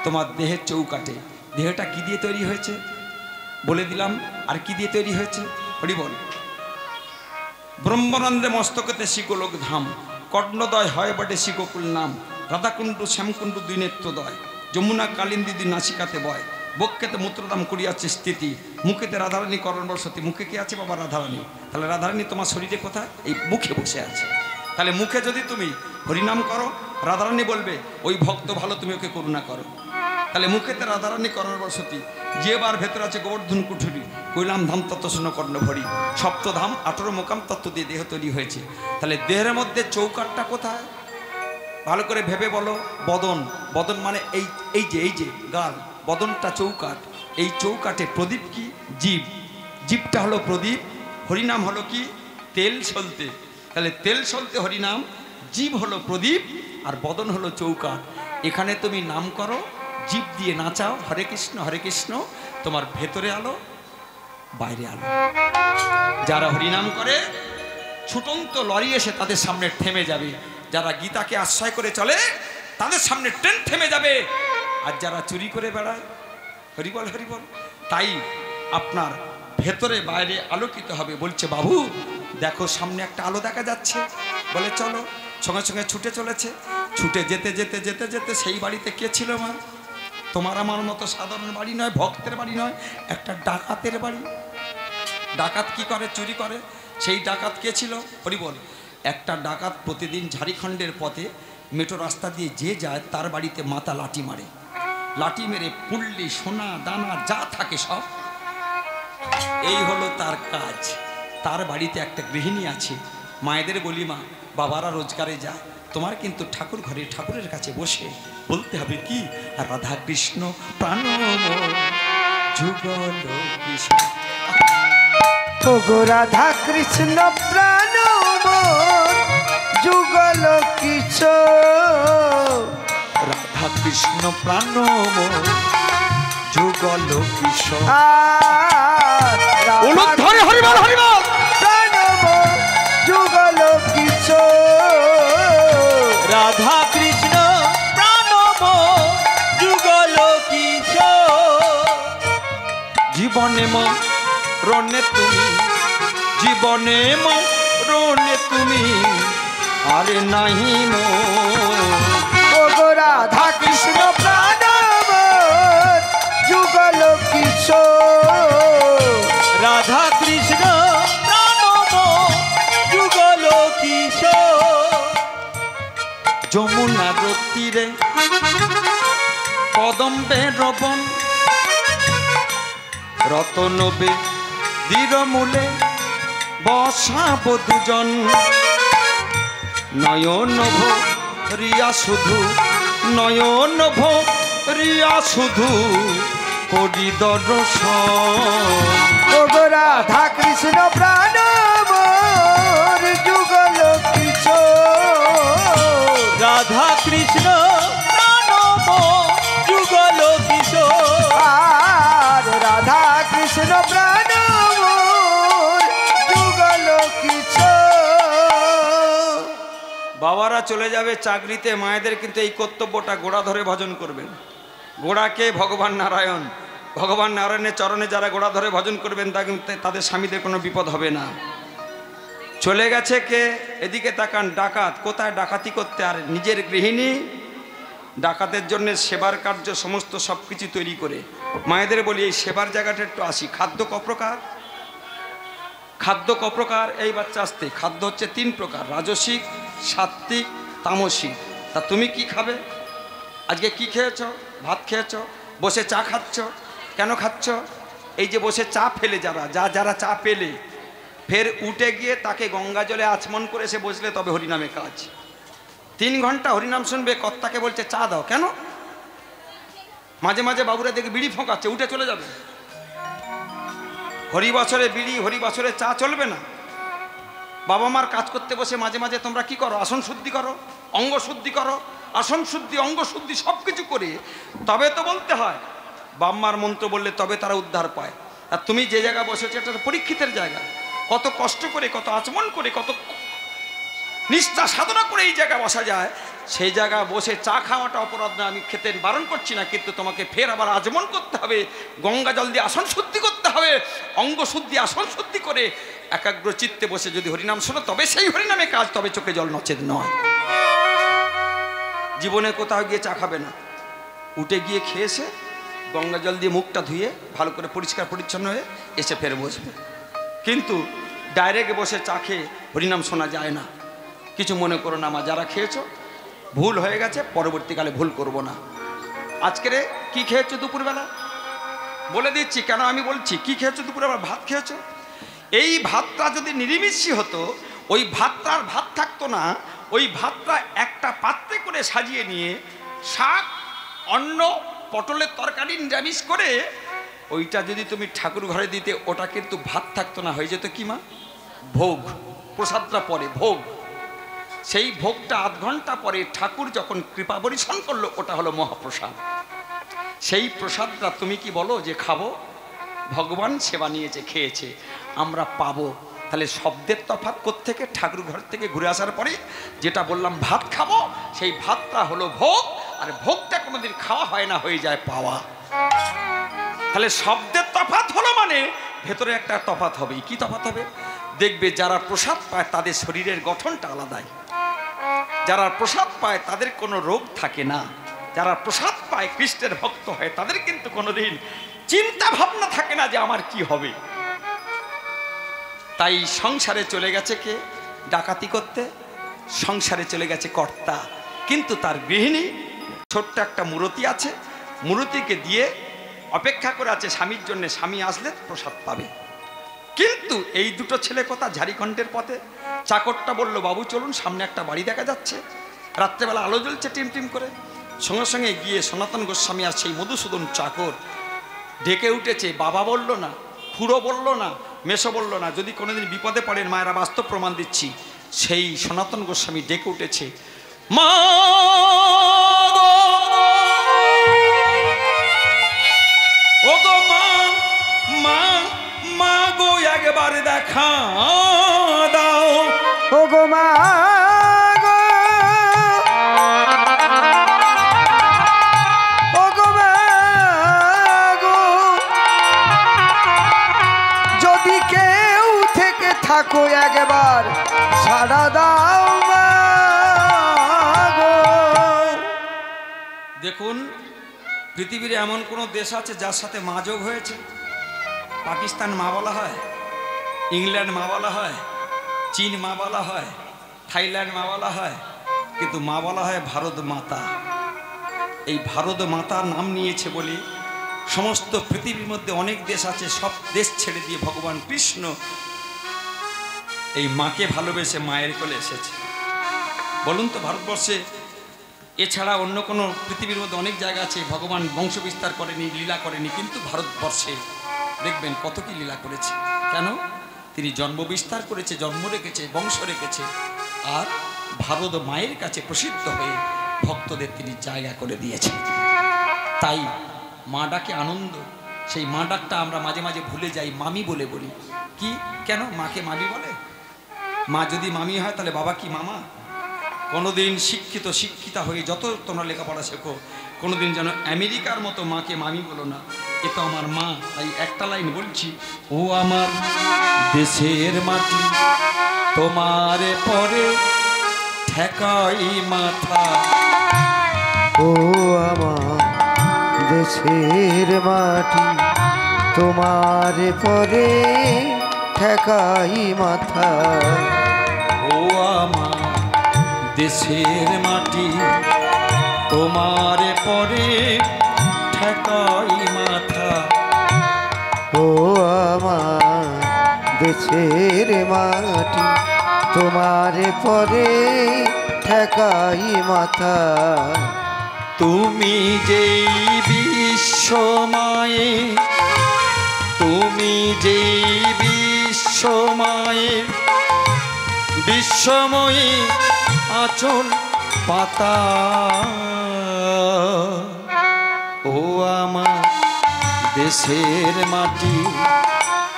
তোমার দেহের চৌকাঠে। দেহটা কি দিয়ে তৈরি হয়েছে বলে দিলাম, আর কি দিয়ে তৈরি হয়েছে? হরিবল। ব্রহ্মানন্দে মস্তকতে শিকোলোক ধাম, কর্ণদয় হয় বটে শিককুল নাম, রাধাকুণ্ডু শ্যামকুণ্ডু দুই নেত্রদয়, যমুনা কালিন্দী দুই নাসিকাতে বয়, বক্ষেতে মূত্রদাম করিয়াছে স্থিতি, মুখেতে রাধারানী করণ বসতি। মুখে কে আছে বাবা? রাধারানী। তাহলে রাধারানী তোমার শরীরে কোথায়? এই মুখে বসে আছে। তাহলে মুখে যদি তুমি হরিনাম করো, রাধারানী বলবে ওই ভক্ত ভালো, তুমি ওকে করুণা করো। তাহলে মুখেতে রাধারানী করণ বসতি, যে বার ভেতর আছে গোবর্ধন কুঠুরি, কৈলাম ধাম তত্ত্ব শূন্য কর্ণ ভরি, সপ্তধাম 18 মোকাম তত্ত্ব দিয়ে দেহ তৈরি হয়েছে। তাহলে দেহের মধ্যে চৌকাঠটা কোথায়? ভালো করে ভেবে বলো। বদন। বদন মানে এই যে গাল, বদনটা চৌকাঠ। এই চৌকাঠে প্রদীপ কি? জীব। জীবটা হলো প্রদীপ। হরিনাম হলো কি? তেল সলতে। তাহলে তেল সলতে হরিনাম, জীব হলো প্রদীপ, আর বদন হলো চৌকাঠ। এখানে তুমি নাম করো, জীব দিয়ে নাচাও হরে কৃষ্ণ, তোমার ভেতরে আলো, বাইরে আলো। যারা হরিনাম করে ছুটন্ত লরি এসে তাদের সামনে থেমে যাবে। যারা গীতাকে আশ্রয় করে চলে তাদের সামনে ট্রেন থেমে যাবে। আর যারা চুরি করে বেড়ায়, হরিবল হরিবল। তাই আপনার ভেতরে বাইরে আলোকিত হবে। বলছে বাবু দেখো সামনে একটা আলো দেখা যাচ্ছে, বলে চলো। সঙ্গে সঙ্গে ছুটে চলেছে। ছুটে যেতে যেতে যেতে যেতে সেই বাড়িতে কে ছিল মা? তোমার আমার মতো সাধারণ বাড়ি নয়, ভক্তের বাড়ি নয়, একটা ডাকাতের বাড়ি। ডাকাত কি করে? চুরি করে। সেই ডাকাত কে ছিল? হরি বল। একটা ডাকাত প্রতিদিন ঝাড়খণ্ডের পথে মেট্রো রাস্তা দিয়ে যে যায় তার বাড়িতে মাথা লাঠি মারে, লাঠি মেরে পুল্লি সোনা দানা যা থাকে সব, এই হলো তার কাজ। তার বাড়িতে একটা গৃহিণী আছে। মায়েদের বলি, মা বাবারা রোজগারে যায়, তোমার কিন্তু ঠাকুর ঘরে ঠাকুরের কাছে বসে বলতে হবে কি? রাধা কৃষ্ণ প্রাণ যুগল কৃষ্ণ। ওগো রাধা কৃষ্ণ প্রাণ যুগল কিশোর। রাধা কৃষ্ণ প্রাণ যুগল কিশোর। ধরে হরিবল হরিবল প্রাণ যুগল কিশোর। রাধা কৃষ্ণ প্রাণব যুগল কিশোর। জীবনে রণে তুমি, জীবনে রণে তুমি, আরে নাহি মো। ওগো রাধা কৃষ্ণ প্রাণ যুগল কিশোর। রাধা কৃষ্ণ প্রাণব যুগল কিশোর। যমুনার তীরে কদম্বে রবন, রতনবে দীরমূলে বসাব দুজন। নয়ন ভরিয়া শুধু, নয়ন ভরিয়া শুধু করি দর্শন। ওগো রাধা কৃষ্ণ প্রাণ যুগল কিশোর। রাধা কৃষ্ণ প্রাণব যুগল কিশোর। আর রাধা কৃষ্ণ প্রাণ যুগল কিশোর। বাবারা চলে যাবে চাকরিতে, মায়েদের কিন্তু এই কর্তব্যটা গোড়া ধরে ভজন করবেন। গোড়াকে ভগবান নারায়ণ, ভগবান নারায়ণের চরণে যারা গোড়া ধরে ভজন করবেন তাদের স্বামীদের কোনো বিপদ হবে না। চলে গেছে কে? এদিকে তাকান, ডাকাত। কোথায় ডাকাতি করতে? আর নিজের গৃহিণী ডাকাতের জন্য সেবার কার্য সমস্ত সব কিছু তৈরি করে। মায়েদের বলি এই সেবার জায়গাটা একটু আসি। খাদ্য কপ্রকার? খাদ্য কপ্রকার? এই বাচ্চা আসতে খাদ্য হচ্ছে 3 প্রকার, রাজসিক, সাত্ত্বিক, তামসিক। তা তুমি কি খাবে? আজকে কি খেয়েছ? ভাত খেয়েছ, বসে চা খাচ্ছ। কেন খাচ্ছ? এই যে বসে চা ফেলে যারা চা পেলে ফের উঠে গিয়ে তাকে গঙ্গা জলে আচমন করে এসে বসলে তবে হরিনামে কাজ। 3 ঘন্টা হরিনাম শুনবে, কর্তাকে বলছে চা দাও। কেন? মাঝে মাঝে বাবুরা দেখে বিড়ি ফোঁকাচ্ছে, উঠে চলে যাবে। হরিবছরে বিড়ি, হরিবছরে চা চলবে না। বাবা মার কাজ করতে বসে মাঝে মাঝে তোমরা কি করো? আসন শুদ্ধি করো, অঙ্গ শুদ্ধি করো, আসন শুদ্ধি, অঙ্গ শুদ্ধি সব কিছু করে তবে তো বলতে হয়। বাম্মার মন্ত্র বললে তবে তারা উদ্ধার পায়। আর তুমি যে জায়গা বসেছো এটা পরীক্ষিতের জায়গা। কত কষ্ট করে, কত আচমন করে, কত নিষ্ঠা সাধনা করে এই জায়গায় বসা যায়। সেই জায়গায় বসে চা খাওয়াটা অপরাধ না, আমি খেতে বারণ করছি না, কিন্তু তোমাকে ফের আবার আচমন করতে হবে, গঙ্গা জল দিয়ে আসন শুদ্ধি করতে হবে, অঙ্গ শুদ্ধি, আসন শুদ্ধি করে একাগ্র চিত্তে বসে যদি হরিনাম শোনো তবে সেই হরিনামে কাজ, তবে চোখে জল নচেত নয়। জীবনে কোথাও গিয়ে চা খাবে না, উঠে গিয়ে খেয়েছে গঙ্গা জল দিয়ে মুখটা ধুয়ে ভালো করে পরিষ্কার পরিচ্ছন্ন হয়ে এসে ফের বসবে। কিন্তু ডাইরেক্ট বসে চা খেয়ে হরিনাম শোনা যায় না। কিছু মনে করো না মা, যারা খেয়েছো ভুল হয়ে গেছে, পরবর্তীকালে ভুল করব না। আজকের কি খেয়েছো দুপুরবেলা? বলে দিচ্ছি কেন আমি বলছি। কি খেয়েছো দুপুরবেলা? ভাত খেয়েছো। এই ভাতটা যদি নিরামিষই হতো, ওই ভাতটার ভাত থাকতো না। ওই ভাতটা একটা পাত্রে করে সাজিয়ে নিয়ে শাক, অন্ন, পটলের তরকারি নিরামিষ করে ওইটা যদি তুমি ঠাকুর ঘরে দিতে, ওটা কিন্তু ভাত থাকতো না, হয়ে যেত কি মা? ভোগ। প্রসাদটা পরে ভোগ। সেই ভোগটা আধ ঘন্টা পরে ঠাকুর যখন কৃপা বরিশন করলো, ওটা হলো মহাপ্রসাদ। সেই প্রসাদটা তুমি কি বলো যে খাবো? ভগবান সেবা নিয়েছে, খেয়েছে, আমরা পাবো। তাহলে শব্দের তফাৎ কোত্থেকে? ঠাকুর ঘর থেকে ঘুরে আসার পরে যেটা বললাম ভাত খাবো, সেই ভাতটা হলো ভোগ। আর ভোগটা কোনোদিন খাওয়া হয় না, হয়ে যায় পাওয়া। তাহলে শব্দের তফাৎ হলো মানে ভেতরে একটা তফাৎ হবে। কি তফাৎ হবে? দেখবে যারা প্রসাদ পায় তাদের শরীরের গঠনটা আলাদাই। যারা প্রসাদ পায় তাদের কোনো রোগ থাকে না, যারা প্রসাদ পায় কৃষ্ণের ভক্ত হয় তাদের কিন্তু কোনোদিন চিন্তা ভাবনা থাকে না যে আমার কি হবে। তাই সংসারে চলে গেছে কে ডাকাতি করতে, সংসারে চলে গেছে কর্তা, কিন্তু তার গৃহিণী ছোট্ট একটা মূর্তি আছে, মূর্তিকে দিয়ে অপেক্ষা করে আছে স্বামীর জন্য, স্বামী আসলে প্রসাদ পাবে। কিন্তু এই দুটো ছেলে কথা ঝাড়িখণ্ডের পথে, চাকরটা বলল বাবু চলুন সামনে একটা বাড়ি দেখা যাচ্ছে, রাত্রেবেলা আলো জ্বলছে টিম টিম করে। সঙ্গে সঙ্গে গিয়ে সনাতন গোস্বামী আর সেই মধুসূদন চাকর ডেকে উঠেছে। বাবা বলল না, খুড়ো বলল না, মেসো বলল না, যদি কোনোদিন বিপদে পড়েন মায়েরা বাস্তব প্রমাণ দিচ্ছি। সেই সনাতন গোস্বামী ডেকে উঠেছে, মা ও গো মা, মা মা গো একবার দেখা দাও, ও গো মা গো, ও গো মা গো, যদি কেউ থেকে থাকো একবার সাড়া দাও মা গো। দেখুন পৃথিবীর এমন কোনো দেশ আছে যার সাথে মা যোগ হয়েছে? পাকিস্তান মা বলা হয়, ইংল্যান্ড মা বলা হয়, চীন মা বলা হয়, থাইল্যান্ড মা বলা হয়, কিন্তু মা বলা হয় ভারত মাতা। এই ভারত মাতার নাম নিয়েছে বলে সমস্ত পৃথিবীর মধ্যে অনেক দেশ আছে, সব দেশ ছেড়ে দিয়ে ভগবান কৃষ্ণ এই মাকে ভালোবেসে মায়ের কোলে এসেছে। বলুন তো ভারতবর্ষে এছাড়া অন্য কোনো পৃথিবীর মধ্যে অনেক জায়গা আছে ভগবান বংশ বিস্তার করেনি, লীলা করেনি, কিন্তু ভারতবর্ষে দেখবেন কত কি লীলা করেছে। কেন? তিনি জন্ম বিস্তার করেছে, জন্ম রেখেছে, বংশ রেখেছে, আর ভারত মায়ের কাছে প্রসিদ্ধ হয়ে ভক্তদের তিনি জায়গা করে দিয়েছে। তাই মা ডাকে আনন্দ, সেই মা ডাকটা আমরা মাঝে মাঝে ভুলে যাই, মামি বলে বলি। কি কেন মাকে মামি বলে? মা যদি মামি হয় তাহলে বাবা কি মামা? কোনোদিন শিক্ষিতা হয়ে যত তোমরা লেখাপড়া শেখো, কোনোদিন যেন আমেরিকার মতো মাকে মামি বলো না, এ তো আমার মা। তাই একটা লাইন বলছি, ও আমার দেশের মাটি তোমার পরে ঠেকাই মাথা, ও আমার দেশের মাটি তোমার পরে ঠেকাই মাথা, ও আমার দেশের মাটি তোমার পরে ঠেকাই মাথা, ও আমার দেশের মাটি তোমার পরে ঠেকাই মাথা। তুমি যেই বিশ্বমায়ে, তুমি যেই বিশ্বমায়ে, বিশ্বময়ী আঁচল পাতা, ও আমার দেশের মাটি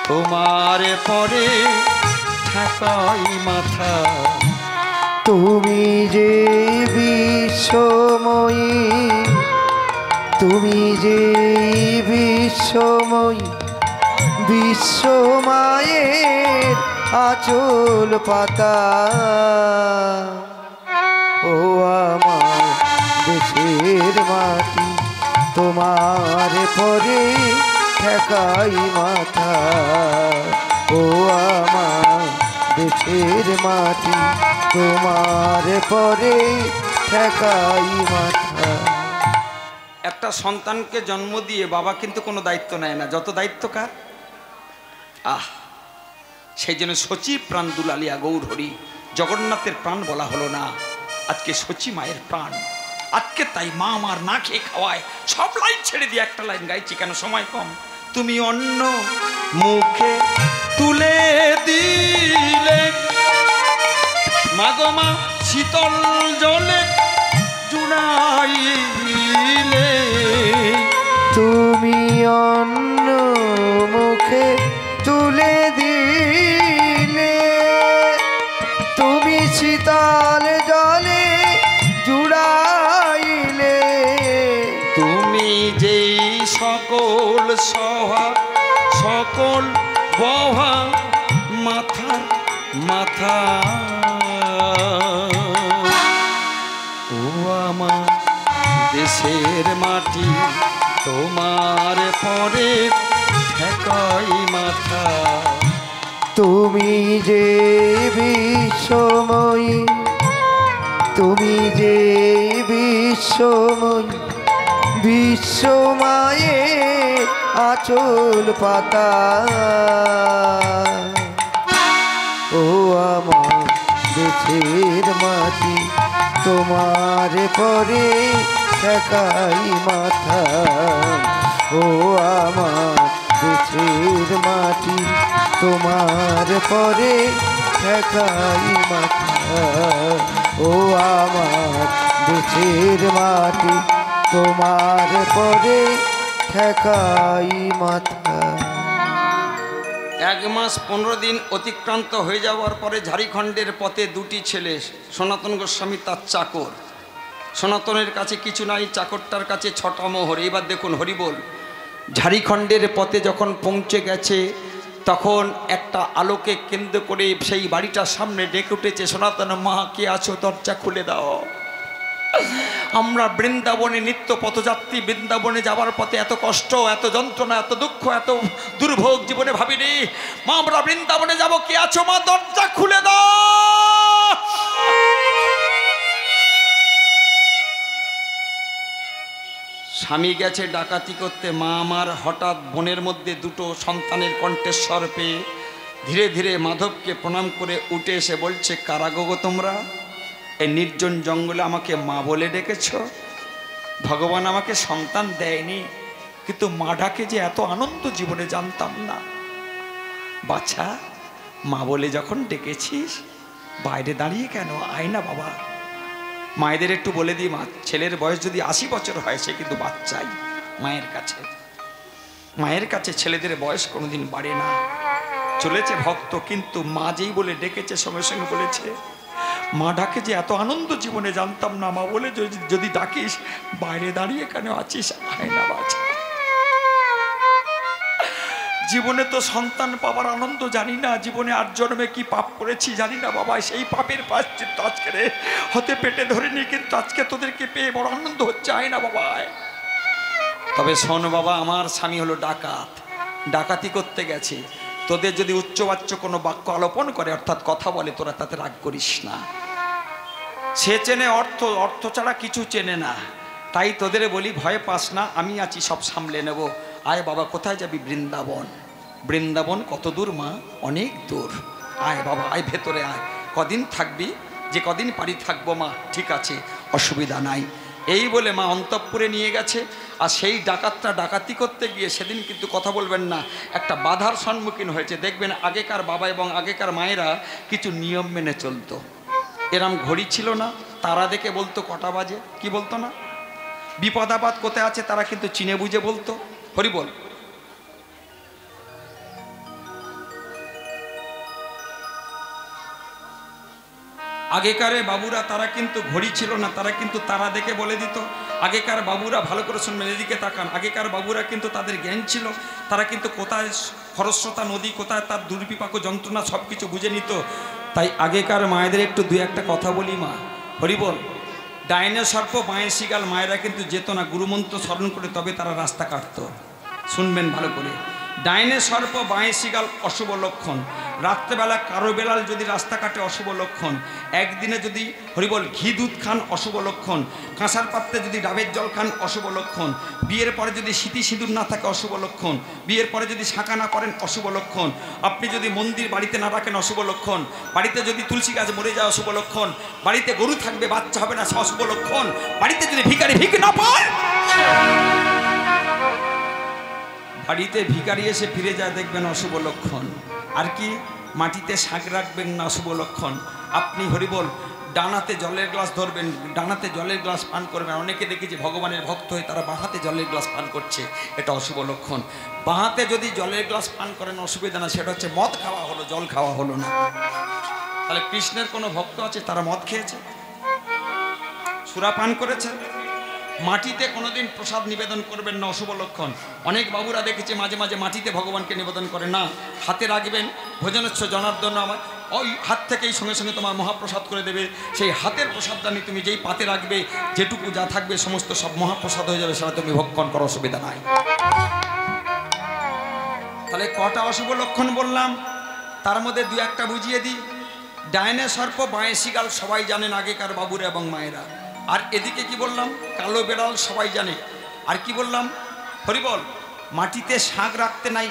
তোমার পরে ঠেকাই মাথা। তুমি যে বিশ্বময়ী, তুমি যে বিশ্বময়ী, বিশ্বমায়ের আঁচল পাতা, ও আমার দেশের মাটি তোমার পরে ঠেকাই মাথা, ও আমার দেশের মাটি তোমার পরে ঠেকাই মাথা। একটা সন্তানকে জন্ম দিয়ে বাবা কিন্তু কোনো দায়িত্ব নেয় না, যত দায়িত্ব কার? সেই জন্য সচি প্রাণ দুলালিয়া গৌর হরি, জগন্নাথের প্রাণ বলা হলো না, আজকে সচি মায়ের প্রাণ। আজকে তাই মা আমার না খেয়ে খাওয়ায়, সব লাইন ছেড়ে দিয়ে একটা লাইন গাইছি, কেন সময় কম। তুমি অন্য মুখে তুলে দিলে মাগো মা শীতল জলে জুড়াইলে, তুমি অন্য মুখে তুলে দিলে, তুমি শীতল জলে জুড়াইলে, তুমি যেই সকল সহা সকল বহা মাথা মাথা, আমার দেশের মাটি তোমার পরে ঠেকাই মাথা। তুমি যে বিশ্বময়ী, তুমি যে বিশ্বময়ী, বিশ্বমায়ের আঁচল পাতা। ও আমার দেশের মাটি তোমার পরে ঠেকাই মাথা। ও আমার দেশের মাটি তোমার পরে ঠেকাই মাথা। ও আমার দেশের মাটি তোমার পরে ঠেকাই মাথা। 1 মাস 15 দিন অতিক্রান্ত হয়ে যাওয়ার পরে ঝাড়খণ্ডের পথে দুটি ছেলে, সনাতন গোস্বামী তার চাকর। সনাতনের কাছে কিছু নাই, চাকরটার কাছে 6টা মোহর। এবার দেখুন হরিবোল, ঝাড়খণ্ডের পথে যখন পৌঁছে গেছে তখন একটা আলোকে কেন্দ্র করে সেই বাড়িটার সামনে ডেকে উঠেছে, সনাতন মা কে আছো, দরজা খুলে দাও। আমরা বৃন্দাবনে নিত্য পথযাত্রী, বৃন্দাবনে যাওয়ার পথে এত কষ্ট, এত যন্ত্রণা, এত দুঃখ, এত দুর্ভোগ জীবনে ভাবিনি। মা আমরা বৃন্দাবনে যাব, কে আছো মা, দরজা খুলে দাও। স্বামী গেছে ডাকাতি করতে, মা আমার হঠাৎ বনের মধ্যে দুটো সন্তানের কণ্ঠস্বর পেয়ে ধীরে ধীরে মাধবকে প্রণাম করে উঠে এসে বলছে, কারা গো তোমরা? এই নির্জন জঙ্গলে আমাকে মা বলে ডেকেছ? ভগবান আমাকে সন্তান দেয়নি, কিন্তু মা ডাকে যে এত আনন্দ জীবনে জানতাম না। বাচ্চা, মা বলে যখন ডেকেছিস বাইরে দাঁড়িয়ে কেন, আয় না বাবা। মায়েদের একটু বলে দিই, মা ছেলের বয়স যদি 80 বছর হয় সে কিন্তু বাচ্চাই মায়ের কাছে। মায়ের কাছে ছেলেদের বয়স কোনোদিন বাড়ে না। চলেছে ভক্ত, কিন্তু মা যেই বলে ডেকেছে সঙ্গে সঙ্গে বলেছে, মা ডাকে যে এত আনন্দ জীবনে জানতাম না। মা বলে যদি ডাকিস বাইরে দাঁড়িয়ে কেন আছিস, আয় না বাচ্চা। জীবনে তো সন্তান পাবার আনন্দ জানি না, জীবনে 8 জন্মে কি পাপ করেছি জানি না বাবা, সেই পাপের প্রায়শ্চিত্ত আজকে হতে পেটে ধরিনি, কিন্তু আজকে তোদেরকে পেয়ে বড় আনন্দ হচ্ছে, আয় না বাবা। তবে শোন বাবা, আমার স্বামী হলো ডাকাত, ডাকাতি করতে গেছে। তোদের যদি উচ্চবাচ্য কোনো বাক্য আলোপন করে, অর্থাৎ কথা বলে, তোরা তাতে রাগ করিস না। সে চেনে অর্থ, অর্থ ছাড়া কিছু চেনে না। তাই তোদের বলি, ভয় পাস না, আমি আছি, সব সামলে নেব। আয় বাবা, কোথায় যাবি? বৃন্দাবন। বৃন্দাবন কত দূর মা? অনেক দূর। আয় বাবা, আয় ভেতরে আয়। কদিন থাকবি? যে কদিন পারি থাকবো মা। ঠিক আছে, অসুবিধা নাই। এই বলে মা অন্তঃপুরে নিয়ে গেছে। আর সেই ডাকাতটা ডাকাতি করতে গিয়ে সেদিন কিন্তু কথা বলবেন না, একটা বাধার সম্মুখীন হয়েছে। দেখবেন আগেকার বাবা এবং আগেকার মায়েরা কিছু নিয়ম মেনে চলতো। এরম ঘড়ি ছিল না, তারা দেখে বলতো কটা বাজে, কি বলতো না? বিপদ আপদ কোথায় আছে তারা কিন্তু চিনে বুঝে বলতো। হরি বল। আগেকারে বাবুরা তারা কিন্তু ঘড়ি ছিল না, তারা কিন্তু তারা দেখে বলে দিত। আগেকার বাবুরা, ভালো করে শুনবেন, এদিকে তাকান, আগেকার বাবুরা কিন্তু তাদের জ্ঞান ছিল। তারা কিন্তু কোথায় খরস্রোতা নদী, কোথায় তার দুর্বিপাক যন্ত্রণা সব কিছু বুঝে নিত। তাই আগেকার মায়েদের একটু 2-1টা কথা বলি মা। হরি বল। ডাইনে সর্প বাঁয়ে শিগাল, মায়েরা কিন্তু যেত না, গুরুমন্ত্র স্মরণ করে তবে তারা রাস্তা কাটত। শুনবেন ভালো করে, ডাইনে সর্প বাঁয়ে শিগাল অশুভ লক্ষণ। রাত্রেবেলা কারো বেলাল যদি রাস্তা কাটে অশুভ লক্ষণ। একদিনে যদি হরিবল ঘি দুধ খান অশুভ লক্ষণ। কাঁসার পাত্রে যদি ডাবের জল খান অশুভ লক্ষণ। বিয়ের পরে যদি সিঁথি সিঁদুর না থাকে অশুভ লক্ষণ। বিয়ের পরে যদি শাঁকা না করেন অশুভ লক্ষণ। আপনি যদি মন্দির বাড়িতে না রাখেন অশুভ লক্ষণ। বাড়িতে যদি তুলসী গাছ মরে যায় অশুভ লক্ষণ। বাড়িতে গরু থাকবে বাচ্চা হবে না অশুভ লক্ষণ। বাড়িতে যদি ভিখারি ভিক না পায়, বাড়িতে ভিখারি এসে ফিরে যায় দেখবেন অশুভ লক্ষণ। আর কি, মাটিতে শাক রাখবেন না অশুভ লক্ষণ। আপনি হরিবল ডানাতে জলের গ্লাস ধরবেন, ডানাতে জলের গ্লাস পান করবেন। অনেকে দেখেছি ভগবানের ভক্ত হয়ে তারা বাঁহাতে জলের গ্লাস পান করছে, এটা অশুভ লক্ষণ। বাঁহাতে যদি জলের গ্লাস পান করেন অসুবিধা না, সেটা হচ্ছে মদ খাওয়া হলো, জল খাওয়া হলো না। তাহলে কৃষ্ণের কোনো ভক্ত আছে তারা মদ খেয়েছে, সুরা পান করেছে। মাটিতে কোনোদিন প্রসাদ নিবেদন করবেন না, অশুভ লক্ষণ। অনেক বাবুরা দেখেছে মাঝে মাঝে মাটিতে ভগবানকে নিবেদন করে না, হাতে রাখবেন ভোজনচ্ছ জনার্দন আমার ওই হাত থেকেই সঙ্গে সঙ্গে তোমার মহাপ্রসাদ করে দেবে। সেই হাতের প্রসাদদানি তুমি যেই পাতে রাখবে, যেটুকু যা থাকবে সমস্ত সব মহাপ্রসাদ হয়ে যাবে, সেটা তুমি ভক্ষণ করো, অসুবিধা নাই। তাহলে কটা অশুভ লক্ষণ বললাম, তার মধ্যে দু একটা বুঝিয়ে দিই। ডাইনে সর্প বাঁয়ে শিগাল সবাই জানেন আগেকার বাবুরা এবং মায়েরা। আর এদিকে কি বললাম, কালো বেড়াল সবাই জানে। আর কি বললাম, হরিবল, মাটিতে শাঁখ রাখতে নাই।